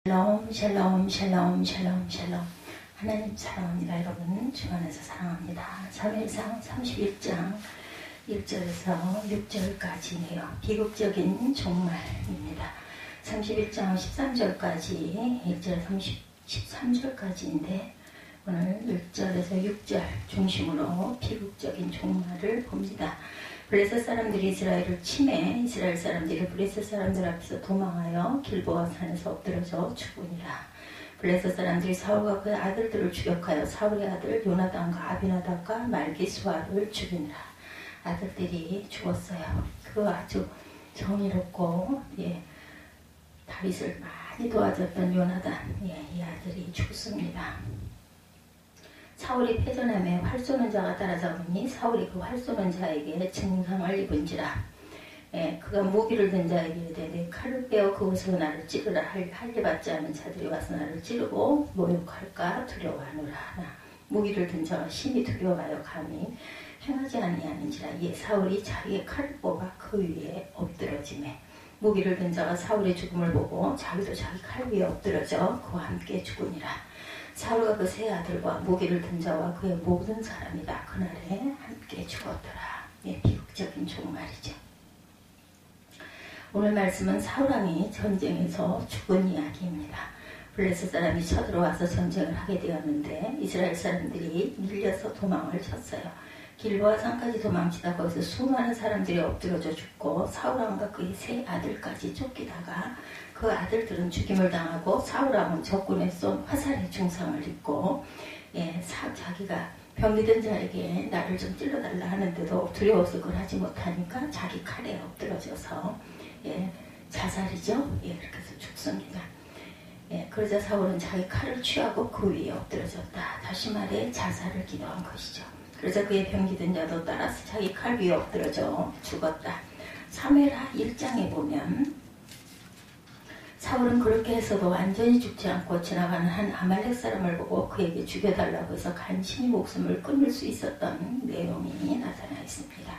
샬롬 샬롬 샬롬 샬롬 샬롬. 하나님 사랑합니다. 여러분 주 안에서 사랑합니다. 사무엘상 31장 1절에서 6절까지네요. 비극적인 종말입니다. 31장 13절까지 1절 13절까지인데 오늘 1절에서 6절 중심으로 비극적인 종말을 봅니다. 블레셋 사람들이 이스라엘을 침해 이스라엘 사람들이 블레셋 사람들 앞에서 도망하여 길보아 산에서 엎드러져 죽으니라. 블레셋 사람들이 사울과 그의 아들들을 추격하여 사울의 아들 요나단과 아비나답과 말기수아를 죽이니라. 아들들이 죽었어요. 그 아주 정의롭고 다윗을 많이 도와줬던 요나단 이 아들이 죽습니다. 사울이 패전함에 활 쏘는 자가 따라잡으니 사울이 그 활 쏘는 자에게 증상을 입은지라. 그가 무기를 든 자에게 이르되 내 칼을 빼어 그것으로 나를 찌르라. 할례 받지 않은 자들이 와서 나를 찌르고 모욕할까 두려워하노라. 무기를 든 자가 심히 두려워하여 감히 행하지 아니하는지라. 이에 사울이 자기의 칼을 뽑아 그 위에 엎드러지매 무기를 든 자가 사울의 죽음을 보고 자기도 자기 칼 위에 엎드러져 그와 함께 죽으니라. 사울과 그 세 아들과 무기를 든 자와 그의 모든 사람이 다 그날에 함께 죽었더라. 비극적인 종말이죠. 오늘 말씀은 사울왕이 전쟁에서 죽은 이야기입니다. 블레셋 사람이 쳐들어와서 전쟁을 하게 되었는데 이스라엘 사람들이 밀려서 도망을 쳤어요. 길보아 산까지 도망치다 거기서 수많은 사람들이 엎드러져 죽고 사울왕과 그의 세 아들까지 쫓기다가 그 아들들은 죽임을 당하고 사울왕은 적군에 쏜 화살의 중상을 입고 자기가 병기든 자에게 나를 좀 찔러달라 하는데도 두려워서 그걸 하지 못하니까 자기 칼에 엎드러져서 자살이죠. 그렇게 해서 죽습니다. 그러자 사울은 자기 칼을 취하고 그 위에 엎드러졌다. 다시 말해 자살을 기도한 것이죠. 그러자 그의 병기든 자도 따라서 자기 칼 위에 엎드러져 죽었다. 사무엘하 1장에 보면 사울은 그렇게 해서도 완전히 죽지 않고 지나가는 한 아말렉 사람을 보고 그에게 죽여달라고 해서 간신히 목숨을 끊을 수 있었던 내용이 나타나 있습니다.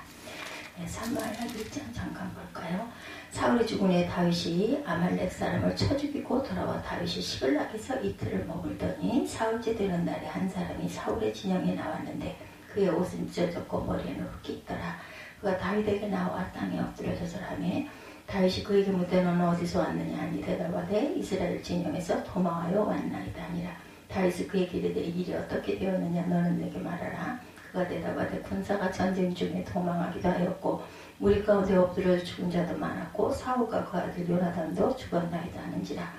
사무엘하 1장 잠깐 볼까요? 사울이 죽은 후에 다윗이 아말렉 사람을 쳐 죽이고 돌아와 다윗이 시글락에서 이틀을 머물더니 사흘째 되는 날에 한 사람이 사울의 진영에 나왔는데 그의 옷은 찢어졌고 머리에는 흙이 있더라. 그가 다윗에게 나와 땅에 엎드려져서 하매 다윗이 그에게 묻되 너는 어디서 왔느냐 하니 대답하되 이스라엘 진영에서 도망하여 왔나이다 하니라. 다윗이 그에게 이르되 이 일이 어떻게 되었느냐 너는 내게 말하라. 그가 대답하되 군사가 전쟁 중에 도망하기도 하였고 우리 가운데 엎드려 죽은 자도 많았고 사울과 그 아들 요나단도 죽었나이다 하는지라.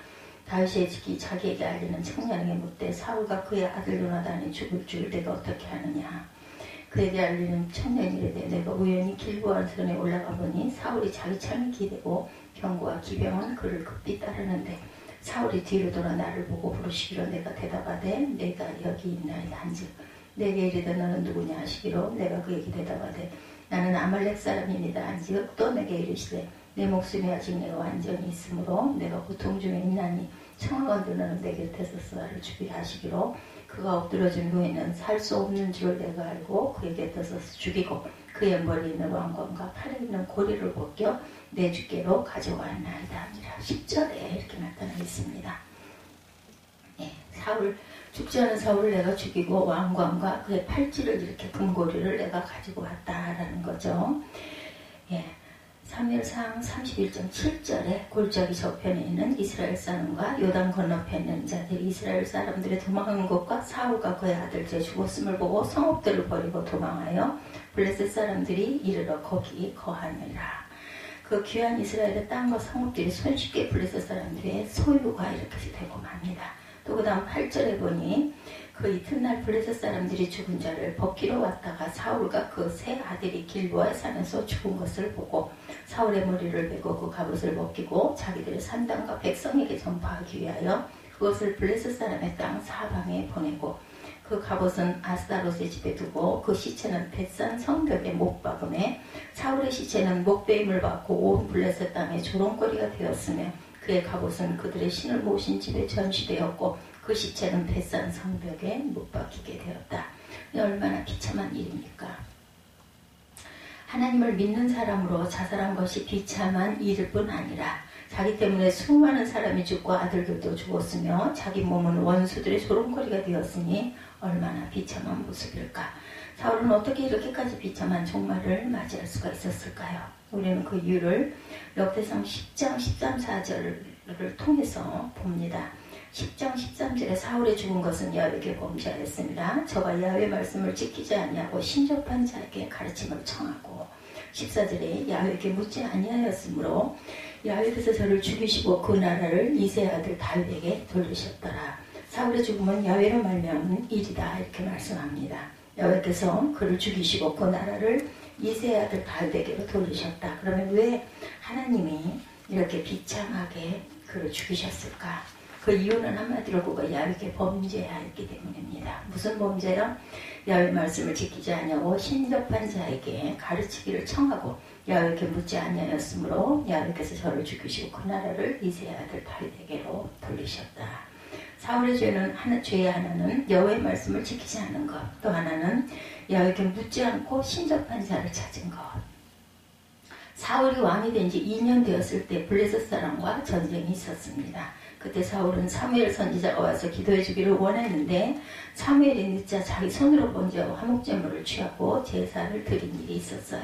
다윗이 지키 자기에게 알리는 청년에게 묻되 사울과 그의 아들 요나단이 죽을 줄 내가 어떻게 하느냐. 그에게 알리는 청년이 이르되 내가 우연히 길보아 산에 올라가 보니 사울이 자기 창에 기대고 병거와 기병은 그를 급히 따르는데 사울이 뒤로 돌아 나를 보고 부르시기로 내가 대답하되 내가 여기 있나이다 한즉 내게 이르되 너는 누구냐 하시기로 내가 그에게 대답하되 나는 아말렉 사람입니다 한즉 또 내게 이르시되 내 목숨이 아직 내가 완전히 있으므로 내가 고통 중에 있나니 청하건대 너는 내 곁에서 나를 죽이게 하시기로 그가 엎드러진 후에는 살 수 없는 줄 내가 알고 그의 곁에서 죽이고 그의 머리에 있는 왕관과 팔에 있는 고리를 벗겨 내 주께로 가져왔나이다 하니라. 10절에 이렇게 나타나 있습니다. 사울 죽지 않은 사울을 내가 죽이고 왕관과 그의 팔찌를 이렇게 금고리를 내가 가지고 왔다라는 거죠. 사무엘상 31장 7절에 골짜기 저편에 있는 이스라엘 사람과 요단 건너편에 있는 자들이 이스라엘 사람들의 도망한 것과 사울과 그의 아들들이 죽었음을 보고 성읍들을 버리고 도망하여 블레셋 사람들이 이르러 거기 거하니라. 그 귀한 이스라엘의 땅과 성읍들이 손쉽게 블레셋 사람들의 소유가 이렇게 되고 맙니다. 또 그 다음 8절에 보니 그 이튿날 블레셋 사람들이 죽은 자를 벗기러 왔다가 사울과 그 세 아들이 길보아 산에서 죽은 것을 보고 사울의 머리를 베고 그 갑옷을 벗기고 자기들의 산당과 백성에게 전파하기 위하여 그것을 블레셋 사람의 땅 사방에 보내고 그 갑옷은 아스다롯의 집에 두고 그 시체는 벳산 성벽에 못 박음에 사울의 시체는 목베임을 받고 온 블레셋 땅에 조롱거리가 되었으며 그의 갑옷은 그들의 신을 모신 집에 전시되었고 그 시체는 벳산 성벽에 못 박히게 되었다. 얼마나 비참한 일입니까? 하나님을 믿는 사람으로 자살한 것이 비참한 일일 뿐 아니라 자기 때문에 수많은 사람이 죽고 아들들도 죽었으며 자기 몸은 원수들의 조롱거리가 되었으니 얼마나 비참한 모습일까. 사울은 어떻게 이렇게까지 비참한 종말을 맞이할 수가 있었을까요? 우리는 그 이유를 역대상 10장 13, 14절을 통해서 봅니다. 10장 13절에 사울의 죽은 것은 야훼에게 범죄하였습니다. 저가 야훼의 말씀을 지키지 아니하고 신접한 자에게 가르침을 청하고 14절에 야훼에게 묻지 아니하였으므로 야훼께서 저를 죽이시고 그 나라를 이새의 아들 다윗에게 돌리셨더라. 사울의 죽음은 야훼로 말미암은 일이다 이렇게 말씀합니다. 야훼께서 그를 죽이시고 그 나라를 이새의 아들 다윗에게로 돌리셨다. 그러면 왜 하나님이 이렇게 비참하게 그를 죽이셨을까? 그 이유는 한마디로 그가 야훼에게 범죄하였기 때문입니다. 무슨 범죄요? 야훼의 말씀을 지키지 아니하고 신접한 자에게 가르치기를 청하고 야훼에게 묻지 아니하였으므로 야훼께서 저를 죽이시고 그 나라를 이새의 아들 다윗에게로 돌리셨다. 사울의 죄의 하나는 여호와의 말씀을 지키지 않은 것, 또 하나는 야훼에게 묻지 않고 신접한 자를 찾은 것. 사울이 왕이 된 지 2년 되었을 때 블레셋 사람과 전쟁이 있었습니다. 그때 사울은 사무엘 선지자가 와서 기도해 주기를 원했는데 사무엘이 늦자 자기 손으로 번제하고 화목제물을 취하고 제사를 드린 일이 있었어요.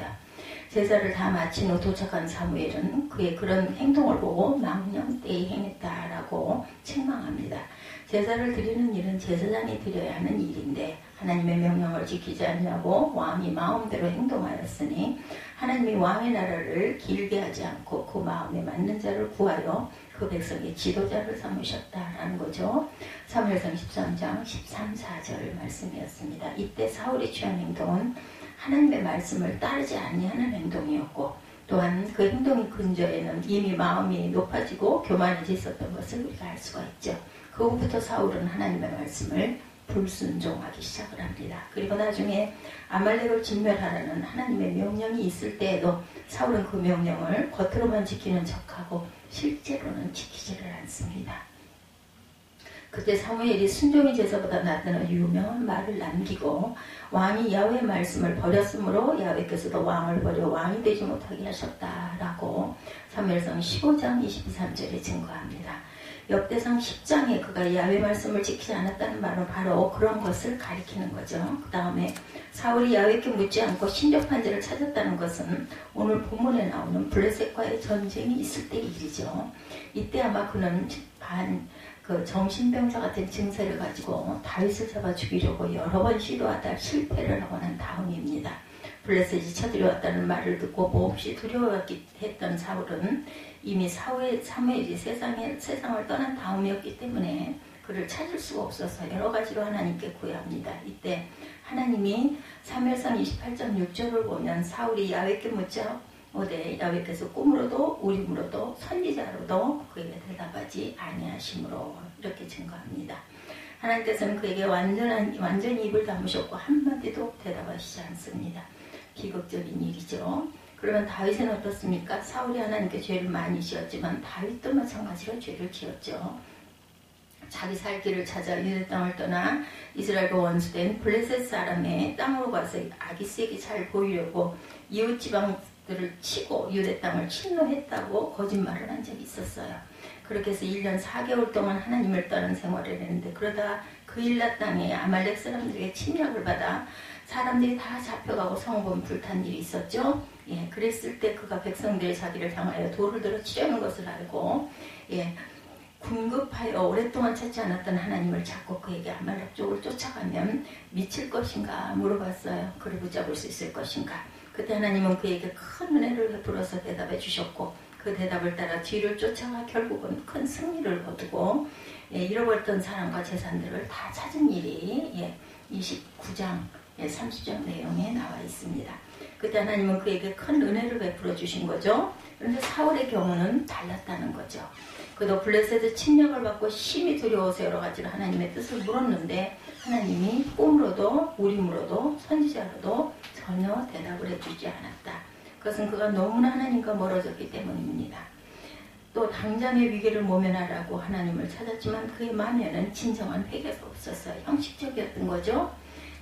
제사를 다 마친 후 도착한 사무엘은 그의 그런 행동을 보고 망령되이 행했다라고 책망합니다. 제사를 드리는 일은 제사장이 드려야 하는 일인데 하나님의 명령을 지키지 않냐고 왕이 마음대로 행동하였으니 하나님이 왕의 나라를 길게 하지 않고 그 마음에 맞는 자를 구하여 그 백성의 지도자를 삼으셨다라는 거죠. 사무엘상 13장 13, 14절 말씀이었습니다. 이때 사울이 취한 행동은 하나님의 말씀을 따르지 아니하는 행동이었고 또한 그 행동의 근저에는 이미 마음이 높아지고 교만해져 있었던 것을 우리가 알 수가 있죠. 그 후부터 사울은 하나님의 말씀을 불순종하기 시작을 합니다. 그리고 나중에 아말렉을 진멸하라는 하나님의 명령이 있을 때에도 사울은 그 명령을 겉으로만 지키는 척하고 실제로는 지키지를 않습니다. 그때 사무엘이 순종의 제사보다 낫다는 유명한 말을 남기고 왕이 야훼의 말씀을 버렸으므로 야훼께서도 왕을 버려 왕이 되지 못하게 하셨다라고 사무엘상 15장 23절에 증거합니다. 역대상 10장에 그가 야훼 말씀을 지키지 않았다는 말은 바로 그런 것을 가리키는 거죠. 그 다음에 사울이 야훼께 묻지 않고 신접한 자를 찾았다는 것은 오늘 본문에 나오는 블레셋과의 전쟁이 있을 때의 일이죠. 이때 아마 그는 정신병자 같은 증세를 가지고 다윗을 잡아 죽이려고 여러 번 시도하다 실패를 하고 난 다음입니다. 블레셋이 쳐들어왔다는 말을 듣고 몹시 두려워했던 사울은 이미 사무엘이 세상을 떠난 다음이었기 때문에 그를 찾을 수가 없어서 여러 가지로 하나님께 구해합니다. 이때 하나님이 사무엘상 28장 6절을 보면 사울이 야훼께 묻자 오되 야훼께서 꿈으로도 우림으로도 선지자로도 그에게 대답하지 아니하심으로 이렇게 증거합니다. 하나님께서는 그에게 완전히 입을 다무셨고 한마디도 대답하시지 않습니다. 비극적인 일이죠. 그러면 다윗은 어떻습니까? 사울이 하나님께 죄를 많이 지었지만 다윗도 마찬가지로 죄를 지었죠. 자기 살 길을 찾아 유대 땅을 떠나 이스라엘과 원수된 블레셋 사람의 땅으로 가서 아기스에게 잘 보이려고 이웃 지방들을 치고 유대 땅을 침노했다고 거짓말을 한 적이 있었어요. 그렇게 해서 1년 4개월 동안 하나님을 떠난 생활을 했는데 그러다 그 일라 땅에 아말렉 사람들에게 침략을 받아 사람들이 다 잡혀가고 성읍은 불탄 일이 있었죠. 예, 그랬을 때 그가 백성들이 자기를 향하여 돌을 들어 치려는 것을 알고 궁급하여 오랫동안 찾지 않았던 하나님을 찾고 그에게 아말렉 쪽을 쫓아가면 미칠 것인가 물어봤어요. 그를 붙잡을 수 있을 것인가. 그때 하나님은 그에게 큰 은혜를 베풀어서 대답해 주셨고 그 대답을 따라 뒤를 쫓아가 결국은 큰 승리를 거두고 잃어버렸던 사람과 재산들을 다 찾은 일이 29장 30장 내용에 나와 있습니다. 그때 하나님은 그에게 큰 은혜를 베풀어 주신 거죠. 그런데 사울의 경우는 달랐다는 거죠. 그도 블레셋의 침략을 받고 심히 두려워서 여러 가지로 하나님의 뜻을 물었는데 하나님이 꿈으로도 우림으로도 선지자로도 전혀 대답을 해주지 않았다. 그것은 그가 너무나 하나님과 멀어졌기 때문입니다. 또 당장의 위기를 모면하라고 하나님을 찾았지만 그의 마음에는 진정한 회개가 없었어요. 형식적이었던 거죠.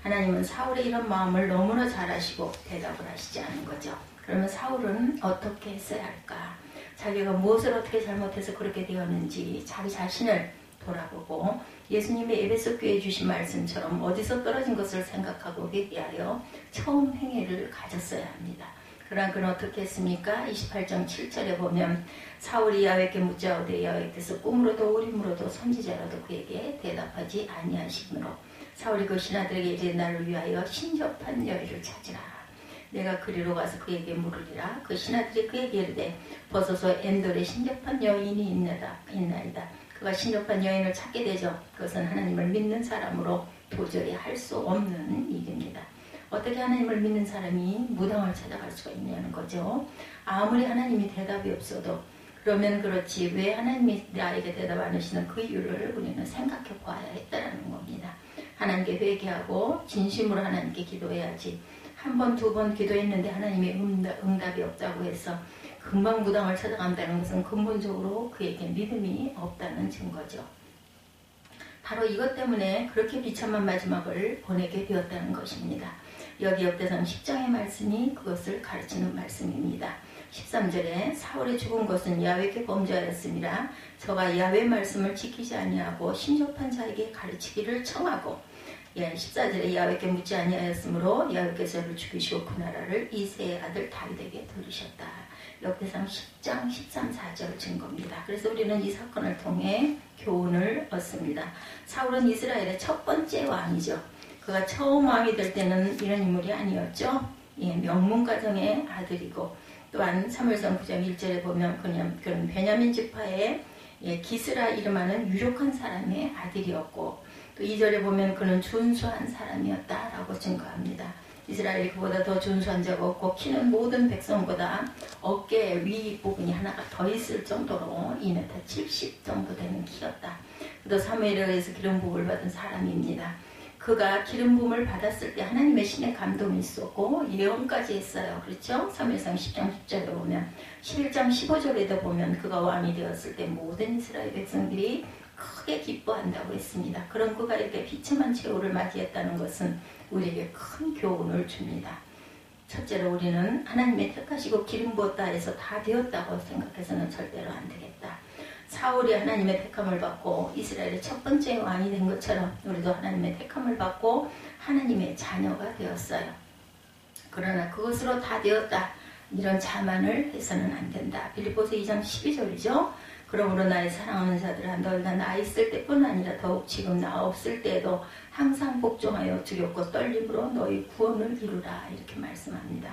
하나님은 사울의 이런 마음을 너무나 잘 아시고 대답을 하시지 않은 거죠. 그러면 사울은 어떻게 했어야 할까? 자기가 무엇을 어떻게 잘못해서 그렇게 되었는지 자기 자신을 돌아보고 예수님의 에베소 교회에 주신 말씀처럼 어디서 떨어진 것을 생각하고 회개하여 처음 행위를 가졌어야 합니다. 그러나 그는 어떻게 했습니까? 28장 7절에 보면 사울이 야훼께 묻자오되 야훼께서 꿈으로도 오림으로도 선지자라도 그에게 대답하지 아니하시므로 사울이 그 신하들에게 이르되 나를 위하여 신접한 여인을 찾으라. 내가 그리로 가서 그에게 물으리라. 그 신하들이 그에게 이르되 벗어서 엔돌에 신접한 여인이 있나이다. 그가 신접한 여인을 찾게 되죠. 그것은 하나님을 믿는 사람으로 도저히 할 수 없는 일입니다. 어떻게 하나님을 믿는 사람이 무당을 찾아갈 수가 있냐는 거죠. 아무리 하나님이 대답이 없어도 그러면 그렇지 왜 하나님이 나에게 대답 안 하시는 그 이유를 우리는 생각해 보아야 했다는 겁니다. 하나님께 회개하고 진심으로 하나님께 기도해야지. 한 번, 두 번 기도했는데 하나님의 응답이 없다고 해서 금방 무당을 찾아간다는 것은 근본적으로 그에게 믿음이 없다는 증거죠. 바로 이것 때문에 그렇게 비참한 마지막을 보내게 되었다는 것입니다. 여기 역대상 10장의 말씀이 그것을 가르치는 말씀입니다. 13절에 사울이 죽은 것은 야훼께 범죄하였음이라 저가 야훼 말씀을 지키지 아니하고 신접한 자에게 가르치기를 청하고 14절에 야훼께 묻지 아니하였으므로 야훼께서 저를 죽이시고 그 나라를 이새의 아들 다윗에게 돌리셨다. 역대상 10장 13, 4절 증거입니다. 그래서 우리는 이 사건을 통해 교훈을 얻습니다. 사울은 이스라엘의 첫 번째 왕이죠. 그가 처음 왕이 될 때는 이런 인물이 아니었죠. 명문가정의 아들이고 또한 사무엘상 9장 1절에 보면 그는 베냐민 지파의 기스라 이름하는 유력한 사람의 아들이었고 또 2절에 보면 그는 준수한 사람이었다라고 증거합니다. 이스라엘이 그보다 더 준수한 자가 없고 키는 모든 백성보다 어깨 위 부분이 하나가 더 있을 정도로 2m 70 정도 되는 키였다. 또 사무엘에 의해서 기름 부음을 받은 사람입니다. 그가 기름 부음을 받았을 때 하나님의 신의 감동이 있었고 예언까지 했어요. 그렇죠? 사무엘상 10장 10절에 보면 11장 15절에도 보면 그가 왕이 되었을 때 모든 이스라엘 백성들이 크게 기뻐한다고 했습니다. 그런 그가 이렇게 비참한 최후를 맞이했다는 것은 우리에게 큰 교훈을 줍니다. 첫째로 우리는 하나님의 택하시고 기름 부었다 해서 다 되었다고 생각해서는 절대로 안 되겠다. 사울이 하나님의 택함을 받고 이스라엘의 첫 번째 왕이 된 것처럼 우리도 하나님의 택함을 받고 하나님의 자녀가 되었어요. 그러나 그것으로 다 되었다. 이런 자만을 해서는 안 된다. 빌립보서 2장 12절이죠. 그러므로 나의 사랑하는 자들아 너희가 나 있을 때뿐 아니라 더욱 지금 나 없을 때에도 항상 복종하여 두렵고 떨림으로 너희 구원을 이루라. 이렇게 말씀합니다.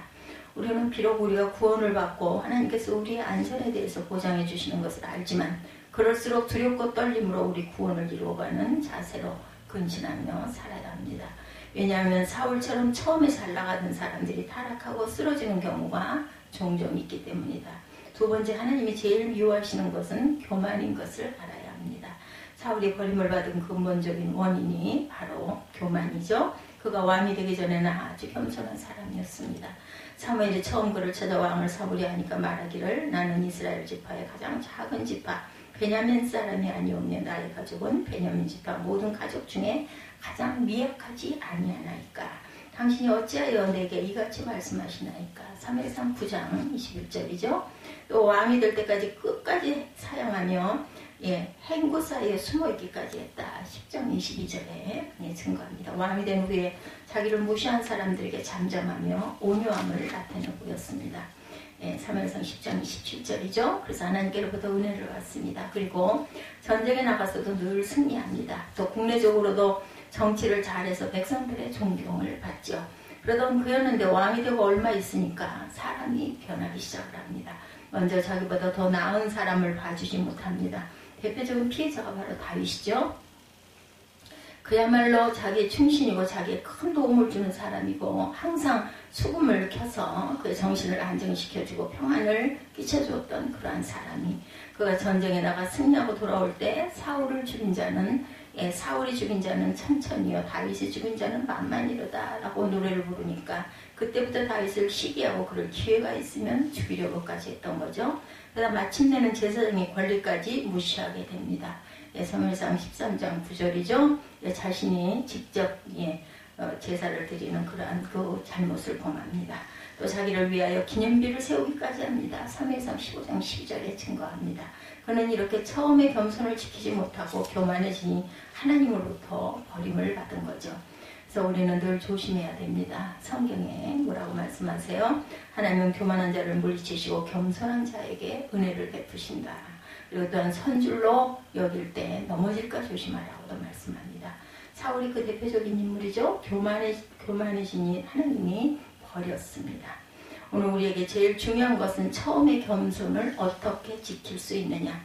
우리는 비록 우리가 구원을 받고 하나님께서 우리의 안전에 대해서 보장해 주시는 것을 알지만 그럴수록 두렵고 떨림으로 우리 구원을 이루어가는 자세로 근신하며 살아야 합니다. 왜냐하면 사울처럼 처음에 잘 나가던 사람들이 타락하고 쓰러지는 경우가 종종 있기 때문이다. 두 번째, 하나님이 제일 미워하시는 것은 교만인 것을 알아야 합니다. 사울이 버림을 받은 근본적인 원인이 바로 교만이죠. 그가 왕이 되기 전에는 아주 겸손한 사람이었습니다. 사무엘이 처음 그를 찾아 왕을 사울이 하니까 말하기를 나는 이스라엘 지파의 가장 작은 지파 베냐민 사람이 아니오며 나의 가족은 베냐민 지파 모든 가족 중에 가장 미약하지 아니하나이까. 당신이 어찌하여 내게 이같이 말씀하시나이까. 사무엘상 9장 21절이죠. 또 왕이 될 때까지 끝까지 사양하며 행구 사이에 숨어있기까지 했다. 10장 22절에 증거합니다. 왕이 된 후에 자기를 무시한 사람들에게 잠잠하며 온유함을 나타내 보였습니다. 사무엘상 10장 27절이죠. 그래서 하나님께로부터 은혜를 받습니다. 그리고 전쟁에 나가서도 늘 승리합니다. 또 국내적으로도 정치를 잘해서 백성들의 존경을 받죠. 그러던 그였는데 왕이 되고 얼마 있으니까 사람이 변하기 시작을 합니다. 먼저 자기보다 더 나은 사람을 봐주지 못합니다. 대표적인 피해자가 바로 다윗이죠. 그야말로 자기의 충신이고 자기의 큰 도움을 주는 사람이고 항상 수금을 켜서 그의 정신을 안정시켜주고 평안을 끼쳐주었던 그러한 사람이 그가 전쟁에 나가 승리하고 돌아올 때 사울이 죽인 자는 천천히요 다윗이 죽인 자는 만만이로다 라고 노래를 부르니까 그때부터 다윗을 시기하고 그를 기회가 있으면 죽이려고까지 했던 거죠. 그러다 마침내는 제사장의 권리까지 무시하게 됩니다. 사무엘상 13장 9절이죠. 자신이 직접 제사를 드리는 그러한 그 잘못을 범합니다. 또 자기를 위하여 기념비를 세우기까지 합니다. 3회상 15장 12절에 증거합니다. 그는 이렇게 처음에 겸손을 지키지 못하고 교만해지니 하나님으로부터 버림을 받은 거죠. 그래서 우리는 늘 조심해야 됩니다. 성경에 뭐라고 말씀하세요? 하나님은 교만한 자를 물리치시고 겸손한 자에게 은혜를 베푸신다. 그리고 또한 선줄로 여길 때 넘어질까 조심하라고도 말씀합니다. 사울이 그 대표적인 인물이죠. 교만해지니 하나님이 버렸습니다. 오늘 우리에게 제일 중요한 것은 처음의 겸손을 어떻게 지킬 수 있느냐.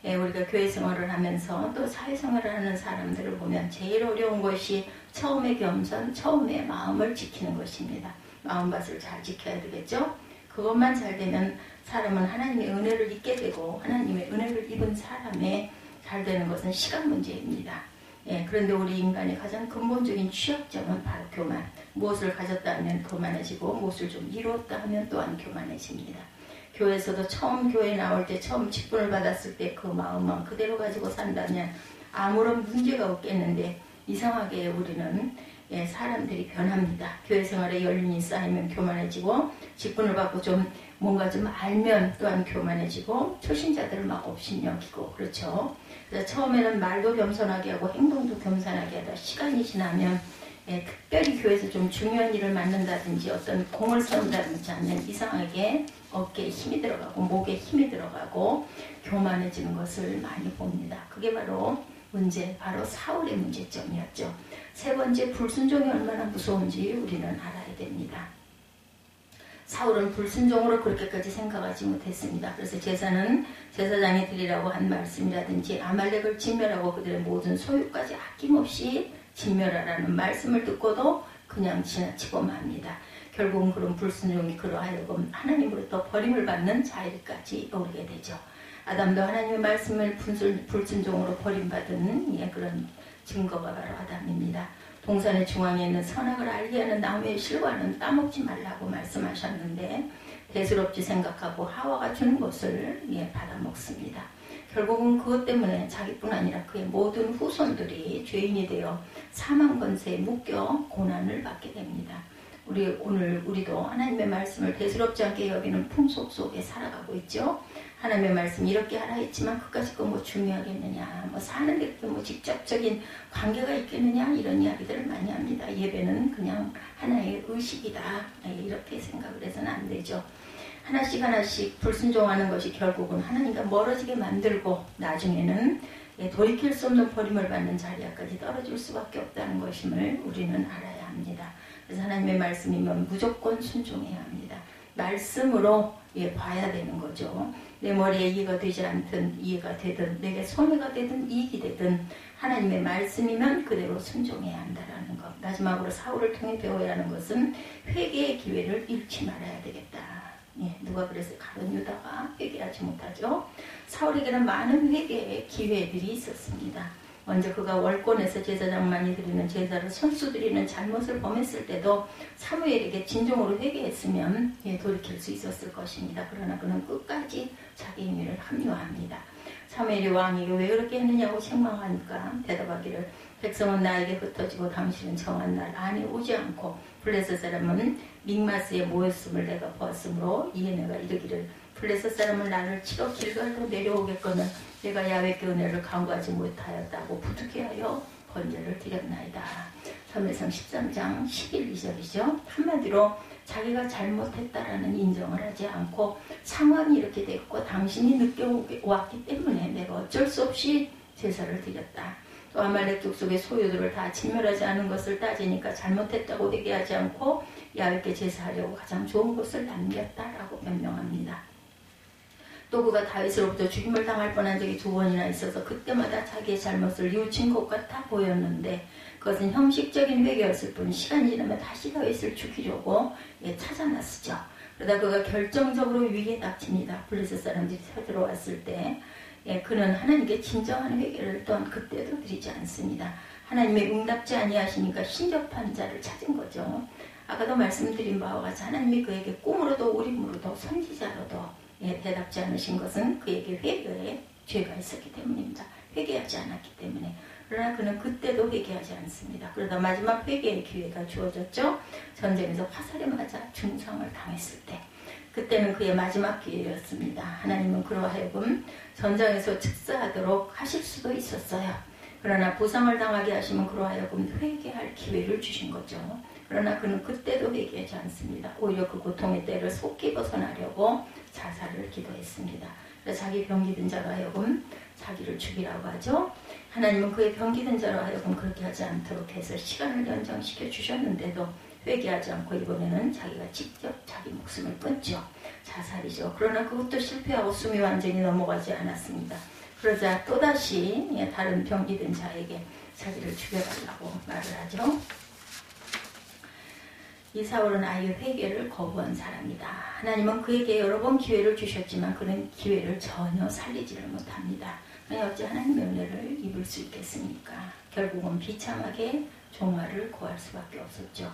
우리가 교회 생활을 하면서 또 사회생활을 하는 사람들을 보면 제일 어려운 것이 처음의 겸손, 처음의 마음을 지키는 것입니다. 마음밭을 잘 지켜야 되겠죠. 그것만 잘 되면 사람은 하나님의 은혜를 입게 되고 하나님의 은혜를 입은 사람의 잘 되는 것은 시간 문제입니다. 그런데 우리 인간의 가장 근본적인 취약점은 바로 교만. 무엇을 가졌다 하면 교만해지고 무엇을 좀 이루었다 하면 또한 교만해집니다. 교회에서도 처음 교회에 나올 때 처음 직분을 받았을 때 그 마음만 그대로 가지고 산다면 아무런 문제가 없겠는데 이상하게 우리는 사람들이 변합니다. 교회 생활에 연륜이 쌓이면 교만해지고 직분을 받고 좀 뭔가 좀 알면 또한 교만해지고 초신자들을 막 업신여기고 그렇죠. 그래서 처음에는 말도 겸손하게 하고 행동도 겸손하게 하다 시간이 지나면 특별히 교회에서 좀 중요한 일을 맡는다든지 어떤 공을 세운다든지 하면 이상하게 어깨에 힘이 들어가고 목에 힘이 들어가고 교만해지는 것을 많이 봅니다. 그게 바로 바로 사울의 문제점이었죠. 세 번째, 불순종이 얼마나 무서운지 우리는 알아야 됩니다. 사울은 불순종으로 그렇게까지 생각하지 못했습니다. 그래서 제사는 제사장이 드리라고 한 말씀이라든지 아말렉을 진멸하고 그들의 모든 소유까지 아낌없이 진멸하라는 말씀을 듣고도 그냥 지나치고 맙니다. 결국은 그런 불순종이 그로 하여금 하나님으로부터 버림을 받는 자리까지 오르게 되죠. 아담도 하나님의 말씀을 불순종으로 버림받은 그런 증거가 바로 아담입니다. 동산의 중앙에 있는 선악을 알게 하는 나무의 실과는 따먹지 말라고 말씀하셨는데 대수롭지 생각하고 하와가 주는 것을 받아먹습니다. 결국은 그것 때문에 자기뿐 아니라 그의 모든 후손들이 죄인이 되어 사망 권세에 묶여 고난을 받게 됩니다. 우리도 하나님의 말씀을 대수롭지 않게 여기는 풍속 속에 살아가고 있죠. 하나님의 말씀 이렇게 하라 했지만 그까짓 거 뭐 중요하겠느냐, 뭐 사는데 뭐 직접적인 관계가 있겠느냐 이런 이야기들을 많이 합니다. 예배는 그냥 하나의 의식이다 이렇게 생각을 해서는 안 되죠. 하나씩 불순종하는 것이 결국은 하나님과 멀어지게 만들고 나중에는 돌이킬 수 없는 버림을 받는 자리까지 떨어질 수밖에 없다는 것임을 우리는 알아야 합니다. 그래서 하나님의 말씀이면 무조건 순종해야 합니다. 말씀으로 봐야 되는 거죠. 내 머리에 이해가 되지 않든 이해가 되든 내게 손해가 되든 이익이 되든 하나님의 말씀이면 그대로 순종해야 한다는 것. 마지막으로 사울을 통해 배워야 하는 것은 회개의 기회를 잃지 말아야 되겠다. 누가 그래서 가룟 유다가 회개하지 못하죠. 사울에게는 많은 회개의 기회들이 있었습니다. 먼저 그가 월권에서 제사장만이 드리는 제사를 선수 드리는 잘못을 범했을 때도 사무엘에게 진정으로 회개했으면 돌이킬 수 있었을 것입니다. 그러나 그는 끝까지 자기 행위를 합리화합니다. 사무엘이 왕에게 왜 그렇게 했느냐고 책망하니까 대답하기를 백성은 나에게 흩어지고 당신은 정한 날 안에 오지 않고 블레셋 사람은 믹마스에 모였음을 내가 보았으므로 이에 내가 이르기를 블레셋 사람은 나를 치러 길갈로 내려오겠거늘 내가 야훼께 은혜를 간구하지 못하였다고 부득이 하여 번제를 드렸나이다. 사무엘상 13장 11, 2절이죠. 한마디로 자기가 잘못했다라는 인정을 하지 않고 상황이 이렇게 됐고 당신이 늦게 왔기 때문에 내가 어쩔 수 없이 제사를 드렸다. 또 아말렉 족속의 소유들을 다 진멸하지 않은 것을 따지니까 잘못했다고 회개하지 않고 야훼께 제사하려고 가장 좋은 곳을 남겼다라고 변명합니다. 또 그가 다윗으로부터 죽임을 당할 뻔한 적이 2번이나 있어서 그때마다 자기의 잘못을 뉘우친 것 같아 보였는데 그것은 형식적인 회개였을 뿐 시간이 지나면 다시 다윗을 죽이려고 찾아 나서죠. 그러다 그가 결정적으로 위기에 닥칩니다. 블레셋 사람들이 쳐들어왔을 때 그는 하나님께 진정한 회개를 또한 그때도 드리지 않습니다. 하나님의 응답지 아니하시니까 신접한 자를 찾은 거죠. 아까도 말씀드린 바와 같이 하나님이 그에게 꿈으로도 우림으로도 선지자로도 대답지 않으신 것은 그에게 회개의 죄가 있었기 때문입니다. 회개하지 않았기 때문에. 그러나 그는 그때도 회개하지 않습니다. 그러다 마지막 회개의 기회가 주어졌죠. 전쟁에서 화살에 맞아 중상을 당했을 때. 그때는 그의 마지막 기회였습니다. 하나님은 그로 하여금 전장에서 즉사하도록 하실 수도 있었어요. 그러나 부상을 당하게 하시면 그로 하여금 회개할 기회를 주신 거죠. 그러나 그는 그때도 회개하지 않습니다. 오히려 그 고통의 때를 속히 벗어나려고 자살을 기도했습니다. 그래서 자기 병기든 자로 하여금 자기를 죽이라고 하죠. 하나님은 그의 병기든 자로 하여금 그렇게 하지 않도록 해서 시간을 연장시켜 주셨는데도 회개하지 않고 이번에는 자기가 직접 자기 목숨을 끊죠. 자살이죠. 그러나 그것도 실패하고 숨이 완전히 넘어가지 않았습니다. 그러자 또다시 다른 병기든 자에게 자기를 죽여달라고 말을 하죠. 이 사울은 아예 회개를 거부한 사람이다. 하나님은 그에게 여러 번 기회를 주셨지만 그는 기회를 전혀 살리지를 못합니다. 어찌 하나님의 은혜를 입을 수 있겠습니까? 결국은 비참하게 종말을 구할 수밖에 없었죠.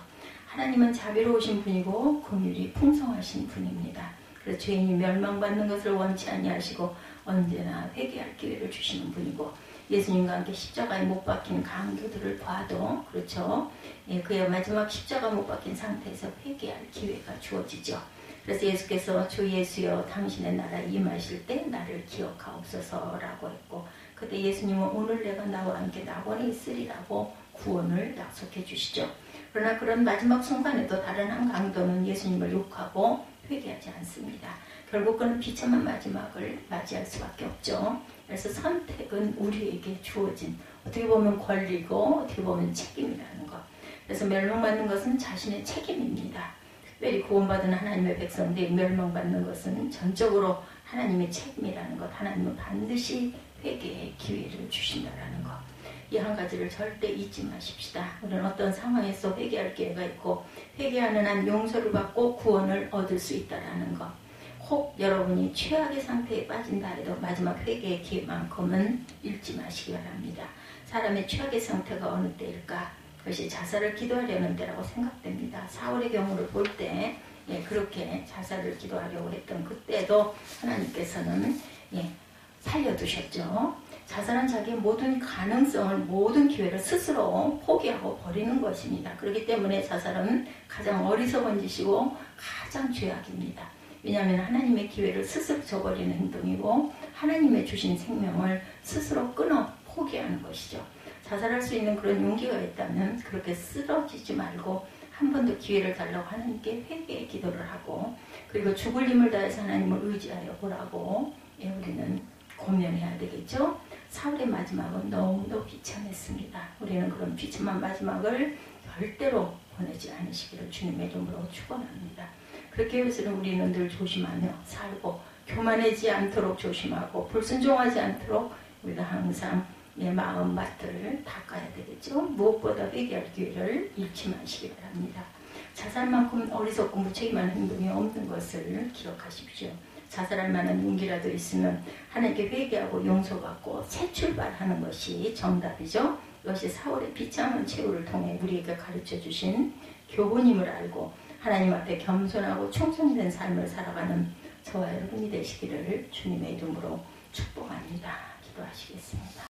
하나님은 자비로우신 분이고 긍휼이 풍성하신 분입니다. 그래서 죄인이 멸망받는 것을 원치 아니하시고 언제나 회개할 기회를 주시는 분이고 예수님과 함께 십자가에 못 박힌 강도들을 봐도 그렇죠. 그의 마지막 십자가 못 박힌 상태에서 회개할 기회가 주어지죠. 그래서 예수께서 주 예수여 당신의 나라에 임하실 때 나를 기억하옵소서라고 했고 그때 예수님은 오늘 내가 나와 함께 낙원에 있으리라고 구원을 약속해 주시죠. 그러나 그런 마지막 순간에도 다른 한 강도는 예수님을 욕하고 회개하지 않습니다. 결국 그는 비참한 마지막을 맞이할 수밖에 없죠. 그래서 선택은 우리에게 주어진 어떻게 보면 권리고 어떻게 보면 책임이라는 것. 그래서 멸망받는 것은 자신의 책임입니다. 특별히 구원받은 하나님의 백성들이 멸망받는 것은 전적으로 하나님의 책임이라는 것. 하나님은 반드시 회개의 기회를 주신다라는 것. 이 한 가지를 절대 잊지 마십시다. 우리는 어떤 상황에서 회개할 기회가 있고 회개하는 한 용서를 받고 구원을 얻을 수 있다라는 것. 혹 여러분이 최악의 상태에 빠진다 해도 마지막 회개의 기회만큼은 잃지 마시기 바랍니다. 사람의 최악의 상태가 어느 때일까? 그것이 자살을 기도하려는 때라고 생각됩니다. 사울의 경우를 볼 때 그렇게 자살을 기도하려고 했던 그때도 하나님께서는 살려두셨죠. 자살한 자기의 모든 가능성을 모든 기회를 스스로 포기하고 버리는 것입니다. 그렇기 때문에 자살은 가장 어리석은 짓이고 가장 죄악입니다. 왜냐하면 하나님의 기회를 스스로 저버리는 행동이고 하나님의 주신 생명을 스스로 끊어 포기하는 것이죠. 자살할 수 있는 그런 용기가 있다면 그렇게 쓰러지지 말고 한 번 더 기회를 달라고 하나님께 회개의 기도를 하고 그리고 죽을 힘을 다해서 하나님을 의지하여 보라고 우리는 권면해야 되겠죠. 사울의 마지막은 너무도 비참했습니다. 우리는 그런 비참한 마지막을 절대로 보내지 않으시기를 주님의 이름으로 축원합니다. 그렇게 해서는 우리는 늘 조심하며 살고 교만하지 않도록 조심하고 불순종하지 않도록 우리가 항상 마음밭을 닦아야 되겠죠. 무엇보다 회개할 기회를 잃지 마시기 바랍니다. 자살만큼 어리석고 무책임한 행동이 없는 것을 기억하십시오. 자살할 만한 용기라도 있으면 하나님께 회개하고 용서받고 새 출발하는 것이 정답이죠. 이것이 사울의 비참한 최후를 통해 우리에게 가르쳐 주신 교훈임을 알고 하나님 앞에 겸손하고 충성된 삶을 살아가는 저와 여러분이 되시기를 주님의 이름으로 축복합니다. 기도하시겠습니다.